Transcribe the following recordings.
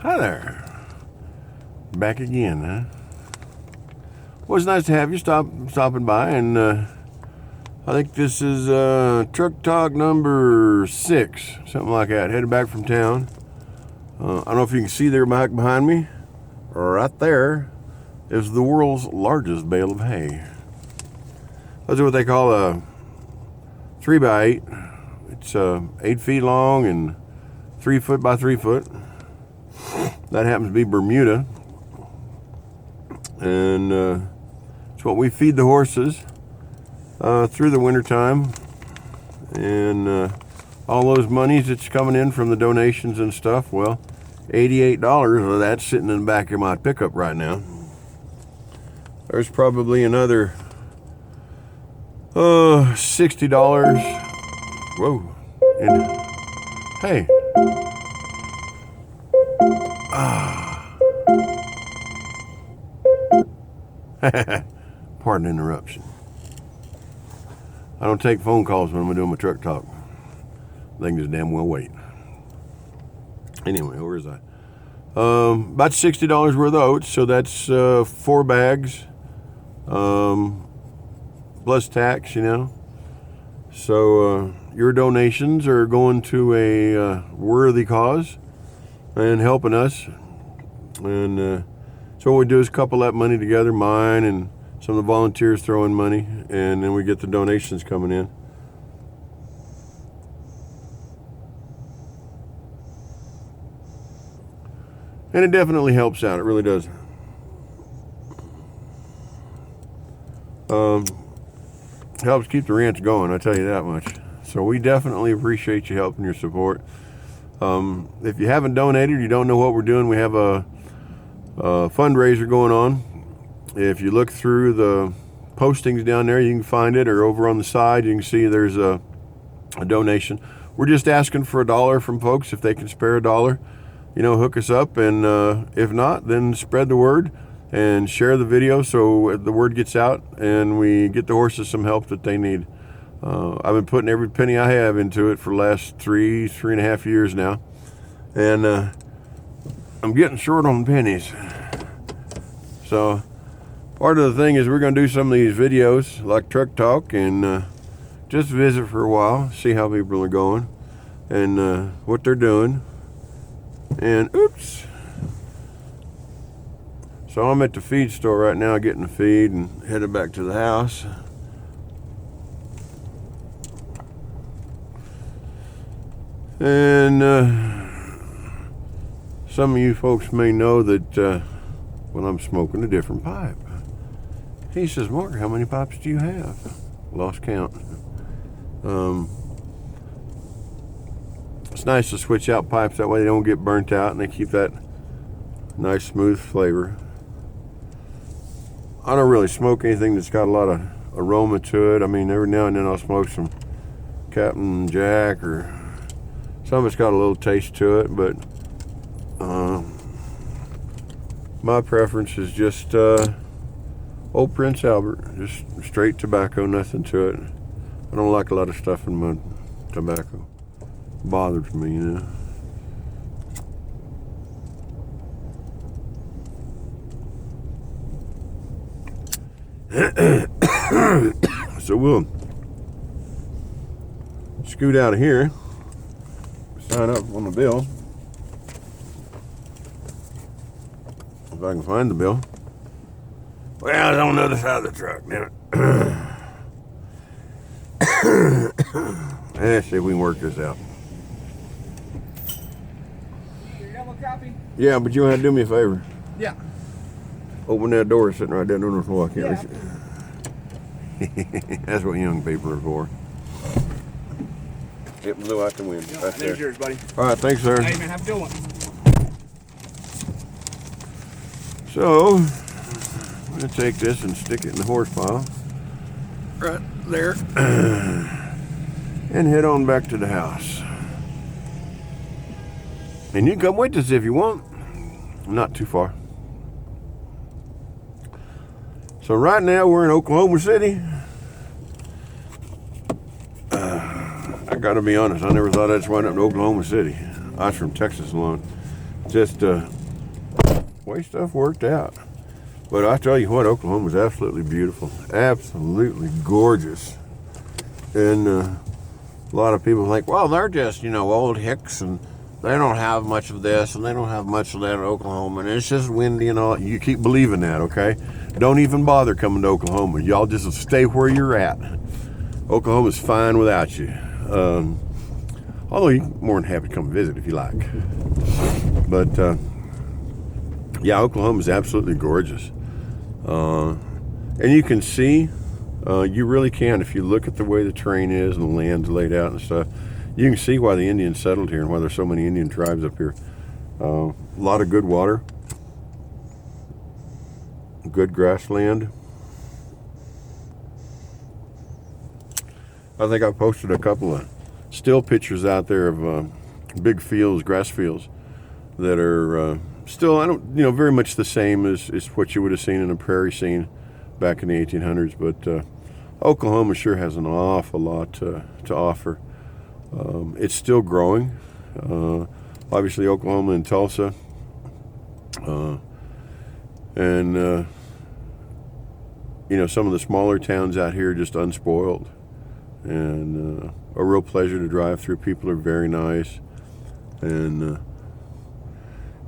Hi there. Back again, huh? Well, it's nice to have you stopping by, and I think this is Truck Talk number 6, something like that. Headed back from town. I don't know if you can see there back behind me. Right there is the world's largest bale of hay. Those are what they call a 3x8. It's 8 feet long and 3 foot by 3 foot. That happens to be Bermuda. And it's what we feed the horses through the wintertime. And all those monies that's coming in from the donations and stuff, well, $88 of that's sitting in the back of my pickup right now. There's probably another $60. Whoa. And, hey. Pardon the interruption. I don't take phone calls when I'm doing my truck talk. They can just damn well wait. Anyway, where is I? About $60 worth of oats, so that's 4 bags, plus tax, you know. So your donations are going to a worthy cause and helping us. And so what we do is couple that money together, mine and some of the volunteers throw in money, and then we get the donations coming in. And it definitely helps out. It really does. Helps keep the ranch going, I tell you that much. So we definitely appreciate you helping, your support. If you haven't donated, you don't know what we're doing, we have a fundraiser going on. If you look through the postings down there, you can find it, or over on the side you can see there's a donation. We're just asking for $1 from folks. If they can spare $1, you know, hook us up, and if not, then spread the word and share the video so the word gets out and we get the horses some help that they need. I've been putting every penny I have into it for the last 3.5 years now, and I'm getting short on pennies. So part of the thing is we're going to do some of these videos like Truck Talk and just visit for a while, see how people are going and what they're doing. And oops. So I'm at the feed store right now getting the feed and headed back to the house. And some of you folks may know that well, I'm smoking a different pipe. He says, Mark, how many pipes do you have? Lost count. It's nice to switch out pipes, that way they don't get burnt out and they keep that nice smooth flavor. I don't really smoke anything that's got a lot of aroma to it. I mean, every now and then I'll smoke some Captain Jack, or some of it's got a little taste to it, but my preference is just old Prince Albert, just straight tobacco, nothing to it. I don't like a lot of stuff in my tobacco. Bothers me, you know. So we'll scoot out of here, sign up on the bill, if I can find the bill. Well, it's on the other side of the truck, damn it. Let's see if we can work this out. Copy? Yeah, but you have to do me a favor. Yeah. Open that door sitting right there on the floor. I can't reach it. That's what young people are for. It blew out the wind. No, right there. There's yours, buddy. All right, thanks, sir. Hey, man, have a good one. So, I'm going to take this and stick it in the horse pile. Right there. And head on back to the house. And you can come with us if you want. Not too far. So right now we're in Oklahoma City. I gotta be honest, I never thought I'd just wind up in Oklahoma City. I was from Texas alone. just way stuff worked out. But I tell you what, Oklahoma was absolutely beautiful, absolutely gorgeous. And a lot of people think, well, they're just, old hicks and they don't have much of this and they don't have much of that in Oklahoma and it's just windy and all. You keep believing that, okay? Don't even bother coming to Oklahoma. Y'all just stay where you're at. Oklahoma's fine without you. Although you're more than happy to come visit if you like. But yeah, Oklahoma's absolutely gorgeous. And you can see, you really can, if you look at the way the terrain is and the land's laid out and stuff, you can see why the Indians settled here and why there's so many Indian tribes up here. A lot of good water, good grassland. I think I posted a couple of still pictures out there of big fields, grass fields, that are still, very much the same as what you would have seen in a prairie scene back in the 1800s. But Oklahoma sure has an awful lot to offer. It's still growing. Obviously, Oklahoma and Tulsa, and some of the smaller towns out here are just unspoiled, and a real pleasure to drive through. People are very nice, and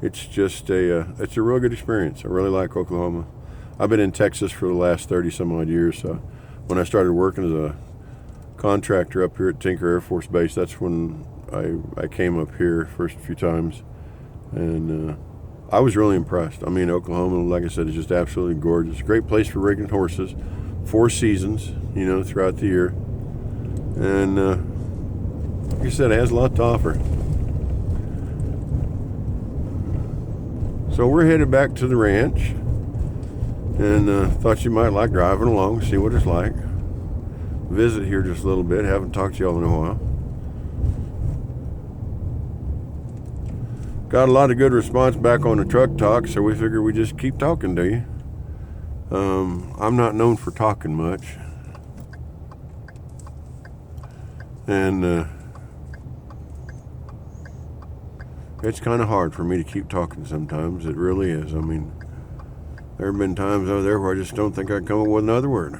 it's just it's a real good experience. I really like Oklahoma. I've been in Texas for the last 30 some odd years. So when I started working as a contractor up here at Tinker Air Force Base, that's when I came up here first few times, and I was really impressed. I mean, Oklahoma, like I said, is just absolutely gorgeous. Great place for rigging horses, 4 seasons, throughout the year, and like I said, it has a lot to offer. So we're headed back to the ranch, and thought you might like driving along, see what it's like. Visit here just a little bit. Haven't talked to y'all in a while. Got a lot of good response back on the truck talk, so we figure we just keep talking to you. I'm not known for talking much, and it's kind of hard for me to keep talking sometimes. It really is. I mean, there have been times over there where I just don't think I can come up with another word.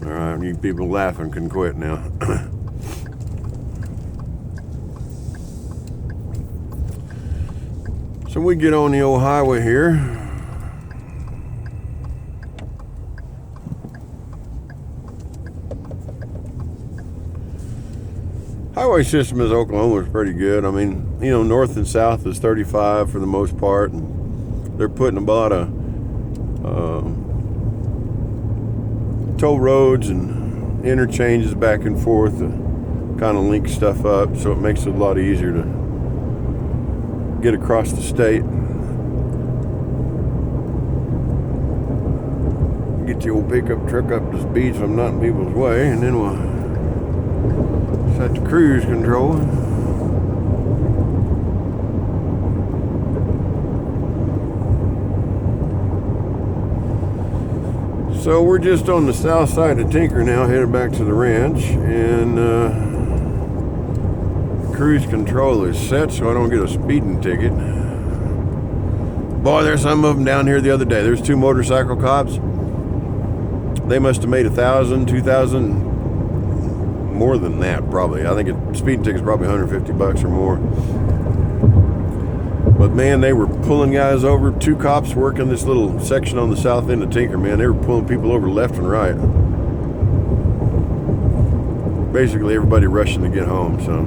All right, you people laughing can quit now. So we get on the old highway here. Highway system in Oklahoma is pretty good. I mean, north and south is 35 for the most part, and they're putting a lot of toll roads and interchanges back and forth to kind of link stuff up, so it makes it a lot easier to get across the state. Get the old pickup truck up to speed so I'm not in people's way, and then we'll set the cruise control. So we're just on the south side of Tinker now, headed back to the ranch, and cruise control is set so I don't get a speeding ticket. Boy, there's some of them down here the other day. There's 2 motorcycle cops. They must have made 1,000, 2,000, more than that probably. I think a speeding ticket's probably $150 or more. But man, they were pulling guys over. 2 cops working this little section on the south end of Tinker, man. They were pulling people over left and right. Basically everybody rushing to get home, so.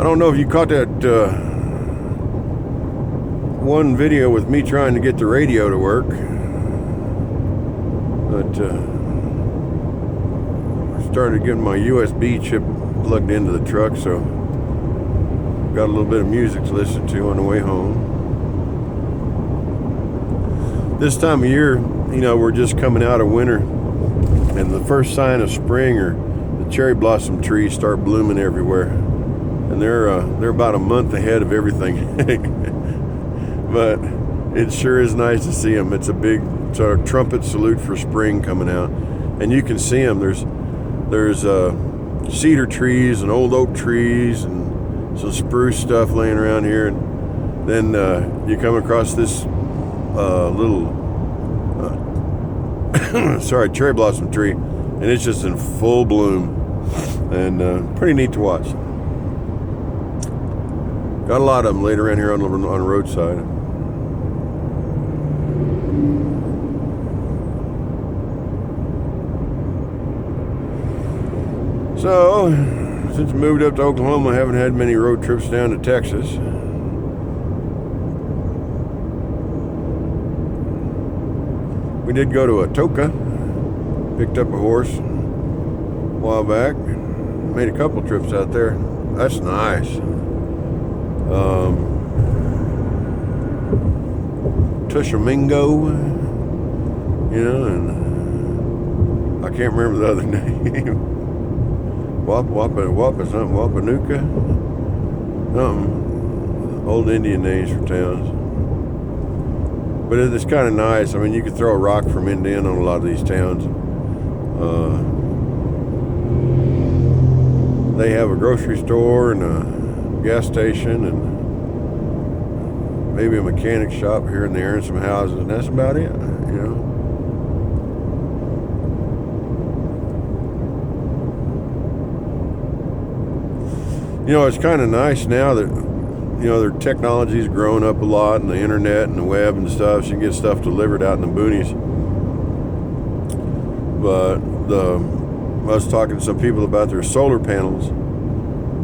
I don't know if you caught that one video with me trying to get the radio to work, but I started getting my USB chip plugged into the truck, so got a little bit of music to listen to on the way home. This time of year, we're just coming out of winter, and the first sign of spring are the cherry blossom trees start blooming everywhere, and they're about a month ahead of everything. But it sure is nice to see them. It's a trumpet salute for spring coming out, and you can see them. There's cedar trees and old oak trees and some spruce stuff laying around here. And then you come across this little cherry blossom tree, and it's just in full bloom, and pretty neat to watch. Got a lot of them laid around here on the roadside. So, since I moved up to Oklahoma, I haven't had many road trips down to Texas. We did go to Atoka, picked up a horse a while back, made a couple trips out there. That's nice. Tushamingo, and I can't remember the other name. Wappa something, Wapanuka, something. Old Indian names for towns. But it's kind of nice. I mean, you could throw a rock from end to end on a lot of these towns. They have a grocery store and a gas station and maybe a mechanic shop here and there and some houses, and that's about it, It's kind of nice now that, their technology's grown up a lot, and the internet and the web and stuff, so you can get stuff delivered out in the boonies. But I was talking to some people about their solar panels,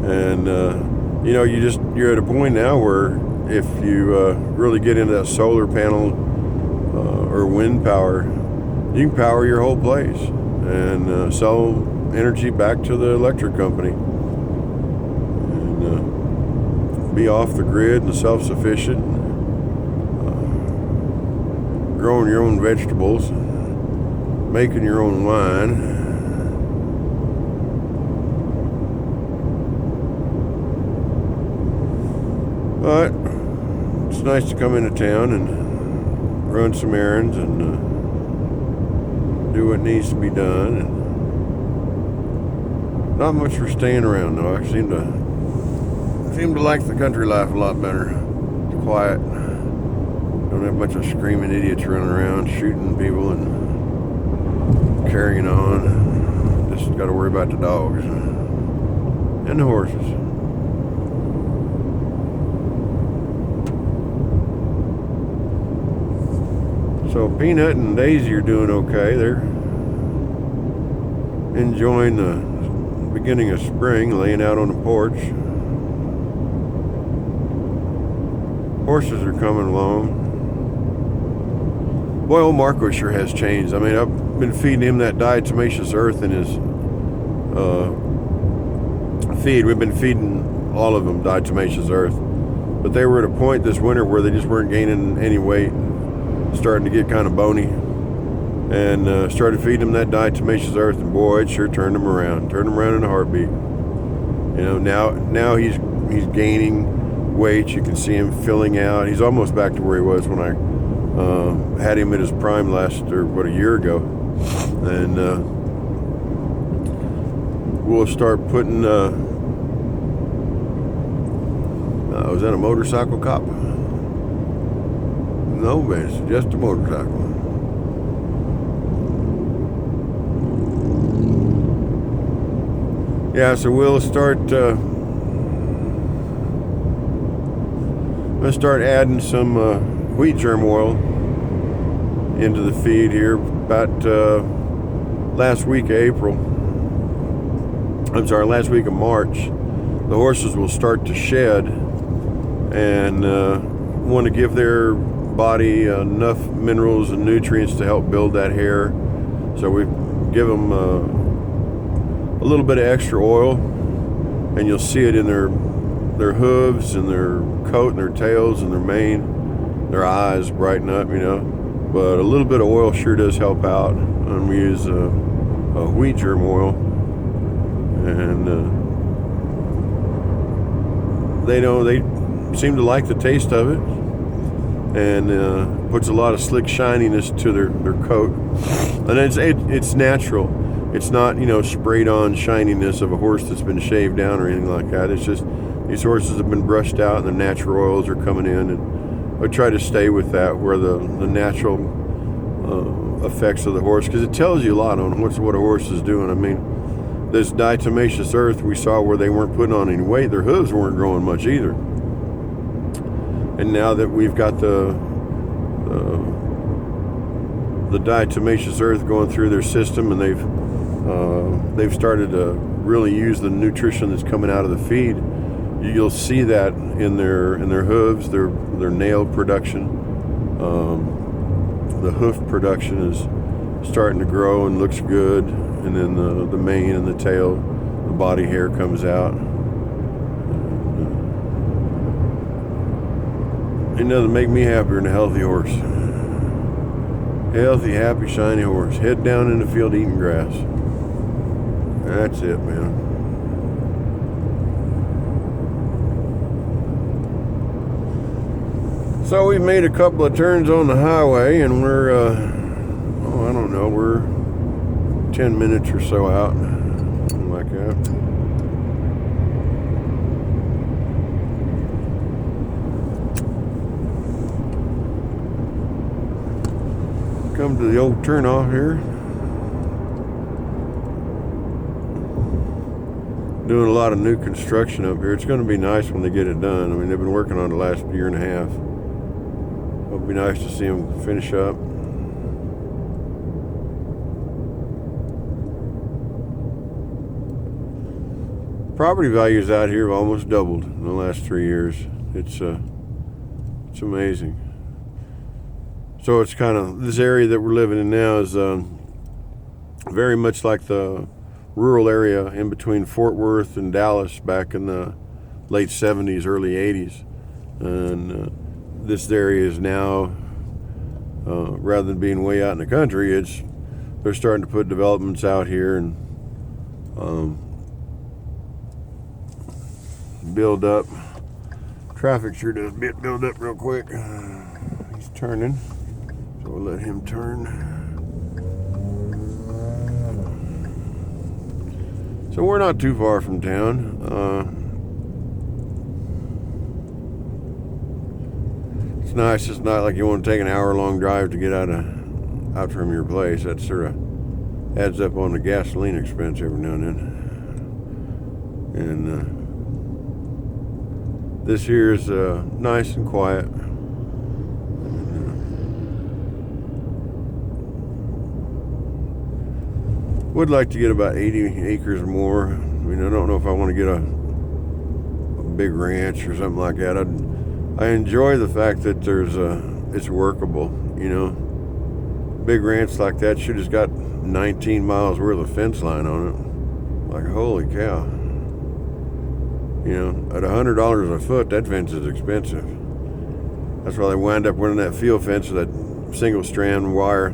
and you're at a point now where if you really get into that solar panel or wind power, you can power your whole place and sell energy back to the electric company. Be off the grid and self-sufficient, growing your own vegetables, making your own wine. But it's nice to come into town and run some errands and do what needs to be done. And not much for staying around though. I seem to like the country life a lot better. It's quiet. Don't have a bunch of screaming idiots running around shooting people and carrying on. Just got to worry about the dogs and the horses. So Peanut and Daisy are doing okay. They're enjoying the beginning of spring, laying out on the porch. Horses are coming along. Boy, old Marco sure has changed. I mean, I've been feeding him that diatomaceous earth in his feed. We've been feeding all of them diatomaceous earth. But they were at a point this winter where they just weren't gaining any weight, starting to get kind of bony. And started feeding them that diatomaceous earth, and boy, it sure turned them around in a heartbeat. Now he's gaining weight. You can see him filling out. He's almost back to where he was when I had him at his prime a year ago. And we'll start putting was that a motorcycle cop? No, but it's just a motorcycle. Yeah, so we'll start adding some wheat germ oil into the feed here about last week of March. The horses will start to shed and want to give their body enough minerals and nutrients to help build that hair. So we give them a little bit of extra oil, and you'll see it in their hooves and their coat and their tails and their mane. Their eyes brighten up, but a little bit of oil sure does help out. And we use a wheat germ oil, and they seem to like the taste of it, and puts a lot of slick shininess to their coat, and it's natural. It's not, sprayed on shininess of a horse that's been shaved down or anything like that. It's just these horses have been brushed out and the natural oils are coming in, and I try to stay with that, where the natural effects of the horse, because it tells you a lot on what a horse is doing. I mean, this diatomaceous earth we saw where they weren't putting on any weight, their hooves weren't growing much either. And now that we've got the diatomaceous earth going through their system, and they've started to really use the nutrition that's coming out of the feed, you'll see that in their hooves, their nail production. The hoof production is starting to grow and looks good, and then the mane and the tail, the body hair comes out. Ain't nothing make me happier than a healthy horse. Healthy, happy, shiny horse. Head down in the field eating grass. That's it, man. So we've made a couple of turns on the highway, and we're, I don't know, we're 10 minutes or so out. Something like that. Come to the old turnoff here. Doing a lot of new construction up here. It's going to be nice when they get it done. I mean, they've been working on it the last year and a half. It'll be nice to see them finish up. Property values out here have almost doubled in the last 3 years. It's amazing. So it's kind of, this area that we're living in now is very much like the rural area in between Fort Worth and Dallas back in the late 70s, early 80s. And this area is now, rather than being way out in the country, they're starting to put developments out here and build up. Traffic sure does build up real quick. He's turning. So we'll let him turn. So we're not too far from town. It's nice. It's not like you want to take an hour-long drive to get out from your place. That sort of adds up on the gasoline expense every now and then. And this here is nice and quiet. Would like to get about 80 acres or more. I mean, I don't know if I want to get a big ranch or something like that. I enjoy the fact that it's workable, Big ranch like that should have got 19 miles worth of fence line on it. Like, holy cow. At $100 a foot, that fence is expensive. That's why they wind up running that field fence with that single strand wire.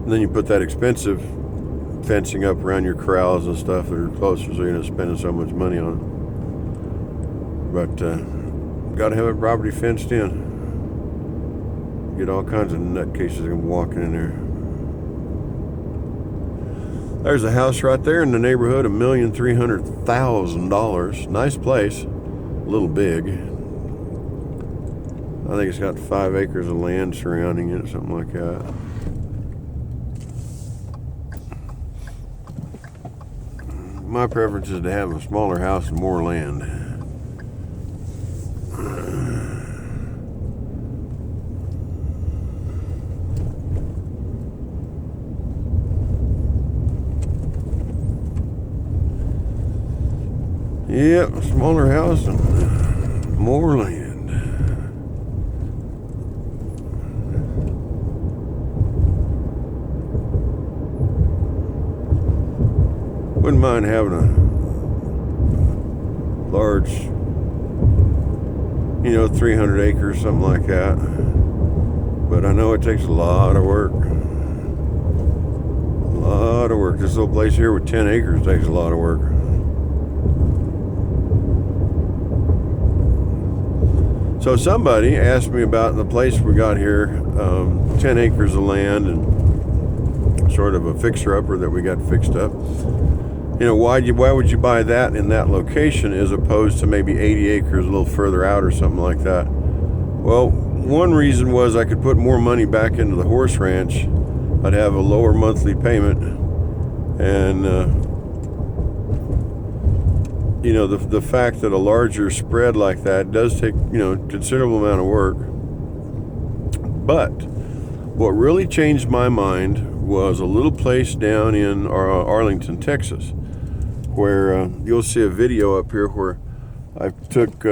And then you put that expensive fencing up around your corrals and stuff that are closer, so you're not spending so much money on it. But got to have a property fenced in. Get all kinds of nutcases walking in there. There's a house right there in the neighborhood, $1,300,000. Nice place, a little big. I think it's got 5 acres of land surrounding it, something like that. My preference is to have a smaller house and more land. Yep, a smaller house and more land. Wouldn't mind having a large, 300 acres, something like that. But I know it takes a lot of work. A lot of work. This little place here with 10 acres takes a lot of work. So somebody asked me about the place we got here, 10 acres of land and sort of a fixer-upper that we got fixed up. You know, why would you buy that in that location as opposed to maybe 80 acres a little further out or something like that? Well, one reason was I could put more money back into the horse ranch. I'd have a lower monthly payment, and you know, the fact that a larger spread like that does take, you know, considerable amount of work. But what really changed my mind was a little place down in Arlington, Texas, where you'll see a video up here where I took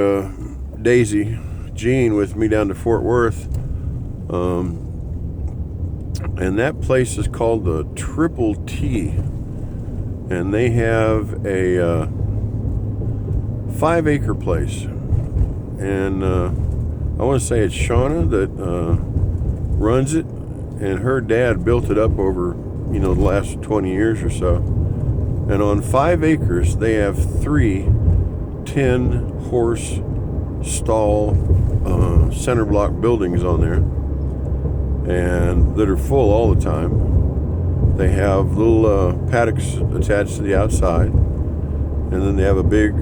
Daisy Jean with me down to Fort Worth, and that place is called the Triple T, and they have a 5-acre place, and I want to say it's Shauna that runs it, and her dad built it up over, you know, the last 20 years or so. And on 5 acres they have 3 10-horse stall center block buildings on there, and that are full all the time. They have little paddocks attached to the outside, and then they have a big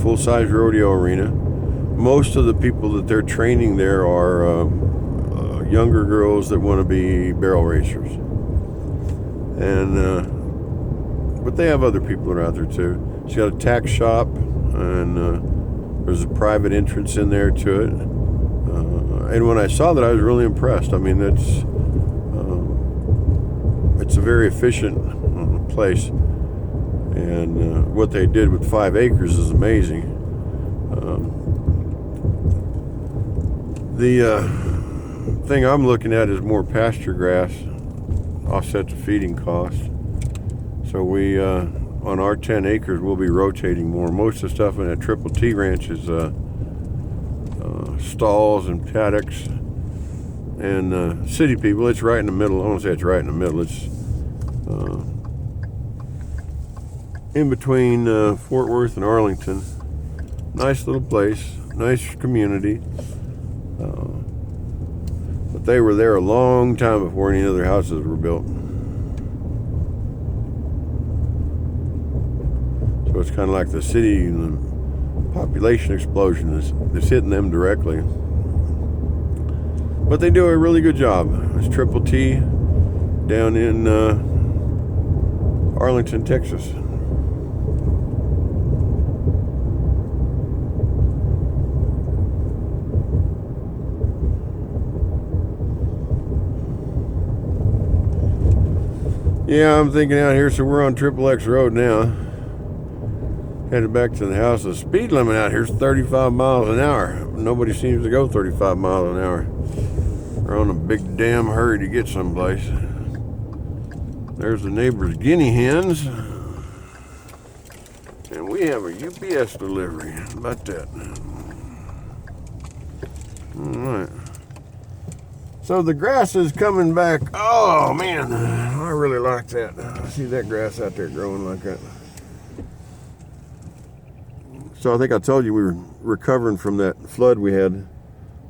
full-size rodeo arena. Most of the people that they're training there are younger girls that want to be barrel racers, and but they have other people that are out there too. She's got a tack shop, and there's a private entrance in there to it. And when I saw that, I was really impressed. I mean, it's a very efficient place, and what they did with 5 acres is amazing. The thing I'm looking at is more pasture grass, offset the feeding costs. So we, on our 10 acres, we'll be rotating more. Most of the stuff in that Triple T ranch is stalls and paddocks, and city people. It's right in the middle. I don't say it's right in the middle. It's in between Fort Worth and Arlington. Nice little place, nice community. But they were there a long time before any other houses were built. So it's kind of like the city and the population explosion that's hitting them directly. But they do a really good job. It's Triple T down in Arlington, Texas. Yeah, I'm thinking out here, so we're on Triple X Road now. Headed back to the house. The speed limit out here is 35 miles an hour. Nobody seems to go 35 miles an hour. They're on a big damn hurry to get someplace. There's the neighbor's guinea hens. And we have a UPS delivery. How about that? Alright. So the grass is coming back. Oh man, I really like that. See that grass out there growing like that. So I think I told you we were recovering from that flood we had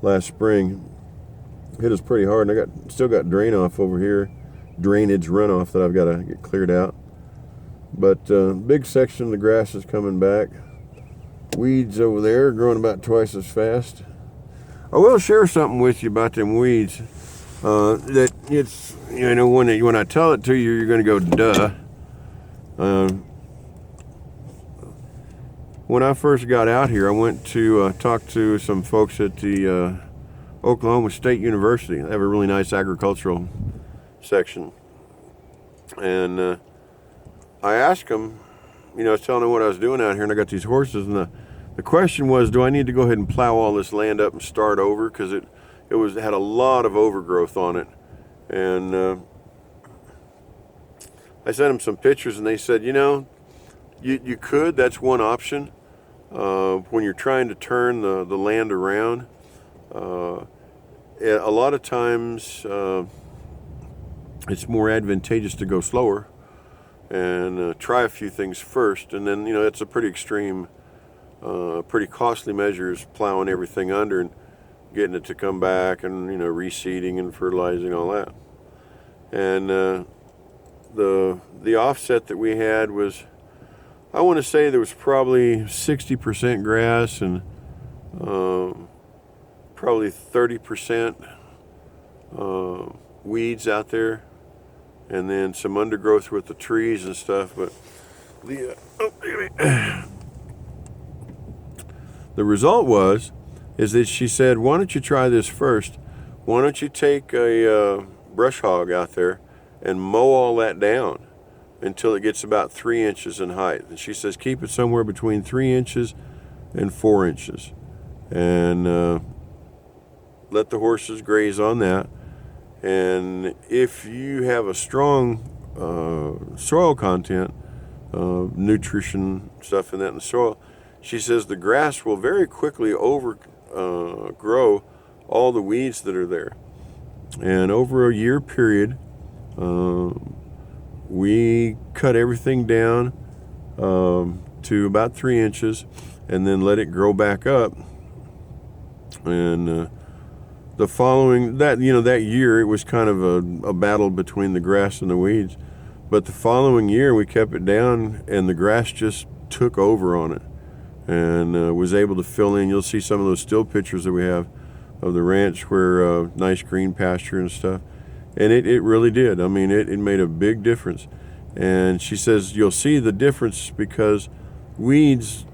last spring. It hit us pretty hard, and I still got drainage runoff that I've got to get cleared out. But big section of the grass is coming back. Weeds over there are growing about twice as fast. I will share something with you about them weeds. That it's, you know, when I tell it to you, you're going to go duh. When I first got out here, I went to talk to some folks at the Oklahoma State University. They have a really nice agricultural section. And I asked them, you know, I was telling them what I was doing out here, and I got these horses, and the question was, do I need to go ahead and plow all this land up and start over? Because it had a lot of overgrowth on it. And I sent them some pictures, and they said, you know, you could. That's one option. When you're trying to turn the land around, a lot of times it's more advantageous to go slower and try a few things first, and then, you know, it's a pretty extreme, pretty costly measure is plowing everything under and getting it to come back, and, you know, reseeding and fertilizing, all that. And the offset that we had was, I want to say there was probably 60% grass and probably 30% weeds out there, and then some undergrowth with the trees and stuff. But the result is that she said, why don't you try this first? Why don't you take a brush hog out there and mow all that down until it gets about 3 inches in height. And she says keep it somewhere between 3 inches and 4 inches, and let the horses graze on that. And if you have a strong soil content, nutrition stuff in that in the soil, she says the grass will very quickly overgrow all the weeds that are there. And over a year period, we cut everything down to about 3 inches, and then let it grow back up. And the following that year, it was kind of a battle between the grass and the weeds. But the following year, we kept it down, and the grass just took over on it, and was able to fill in. You'll see some of those still pictures that we have of the ranch where nice green pasture and stuff. And it really did. I mean, it made a big difference. And she says you'll see the difference because weeds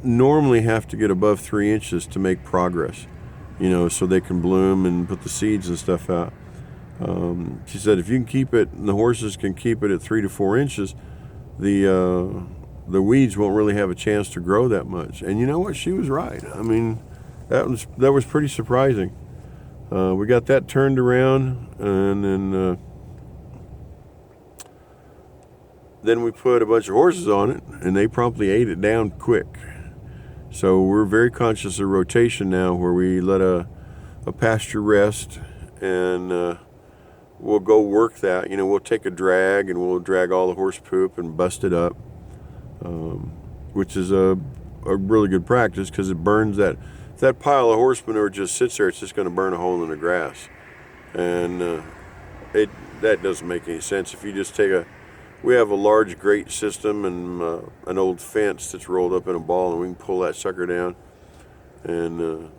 normally have to get above 3 inches to make progress, so they can bloom and put the seeds and stuff out. She said if you can keep it, and the horses can keep it at 3 to 4 inches, the weeds won't really have a chance to grow that much. And you know what? She was right. I mean, that was pretty surprising. We got that turned around, and then we put a bunch of horses on it, and they promptly ate it down quick. So we're very conscious of rotation now, where we let a pasture rest, and we'll go work that. We'll take a drag, and we'll drag all the horse poop and bust it up, which is a really good practice because it burns that. If that pile of horse manure just sits there, it's just going to burn a hole in the grass. And that doesn't make any sense. If you just we have a large grate system and an old fence that's rolled up in a ball, and we can pull that sucker down and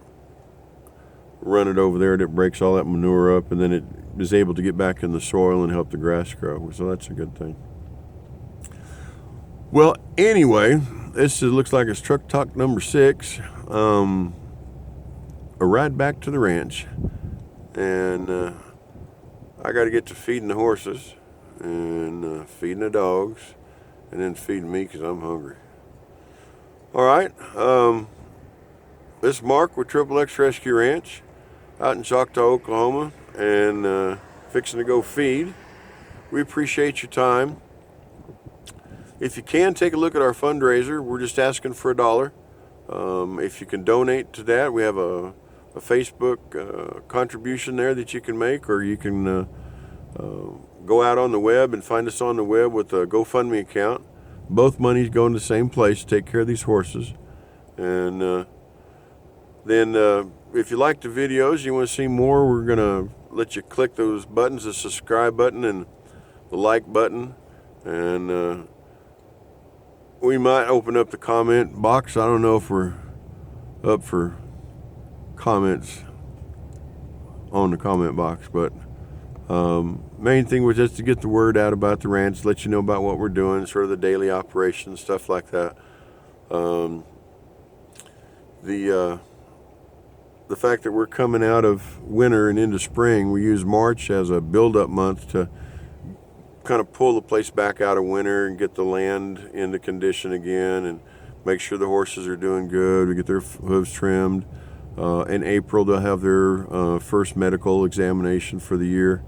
run it over there, and it breaks all that manure up, and then it is able to get back in the soil and help the grass grow. So that's a good thing. Well, anyway, this looks like it's Truck Talk number 6. A ride back to the ranch, and I got to get to feeding the horses and feeding the dogs, and then feeding me because I'm hungry. All right, this is Mark with Triple X Rescue Ranch out in Choctaw, Oklahoma, and fixing to go feed. We appreciate your time. If you can, take a look at our fundraiser. We're just asking for $1. If you can donate to that, we have a Facebook contribution there that you can make, or you can go out on the web and find us on the web with a GoFundMe account. Both monies go in the same place to take care of these horses. And then if you like the videos, you want to see more, we're going to let you click those buttons, the subscribe button and the like button. And we might open up the comment box. I don't know if we're up for comments on the comment box, but main thing was just to get the word out about the ranch, let you know about what we're doing, sort of the daily operations, stuff like that. The fact that we're coming out of winter and into spring, we use March as a build-up month to kind of pull the place back out of winter and get the land into condition again, and make sure the horses are doing good. We get their hooves trimmed. In April, they'll have their first medical examination for the year.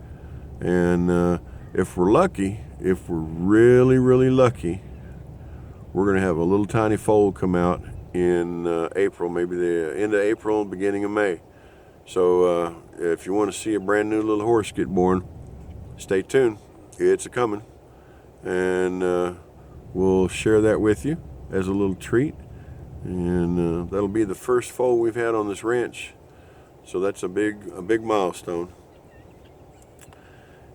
And if we're lucky, if we're really, really lucky, we're going to have a little tiny foal come out in April, maybe the end of April, beginning of May. So if you want to see a brand new little horse get born, stay tuned. It's a coming. And we'll share that with you as a little treat. And that'll be the first foal we've had on this ranch. So that's a big milestone.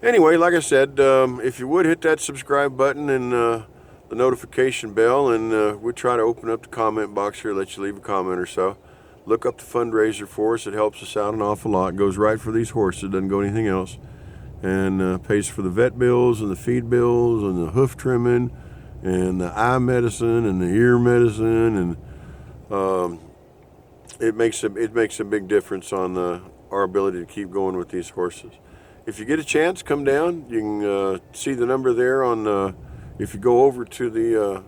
Anyway, like I said, if you would hit that subscribe button and the notification bell, and we'll try to open up the comment box here, let you leave a comment or so. Look up the fundraiser for us. It helps us out an awful lot. It goes right for these horses. It doesn't go anything else. And pays for the vet bills and the feed bills and the hoof trimming and the eye medicine and the ear medicine. And it makes a big difference on our ability to keep going with these horses. If you get a chance, come down. You can see the number there on, if you go over to the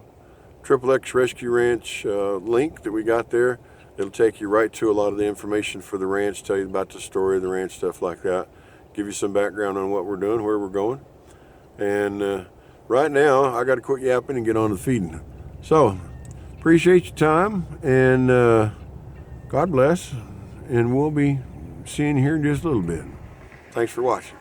XXX Rescue Ranch link that we got there. It'll take you right to a lot of the information for the ranch, tell you about the story of the ranch, stuff like that. Give you some background on what we're doing, where we're going. And right now, I got to quit yapping and get on to the feeding. So, appreciate your time, and God bless. And we'll be seeing you here in just a little bit. Thanks for watching.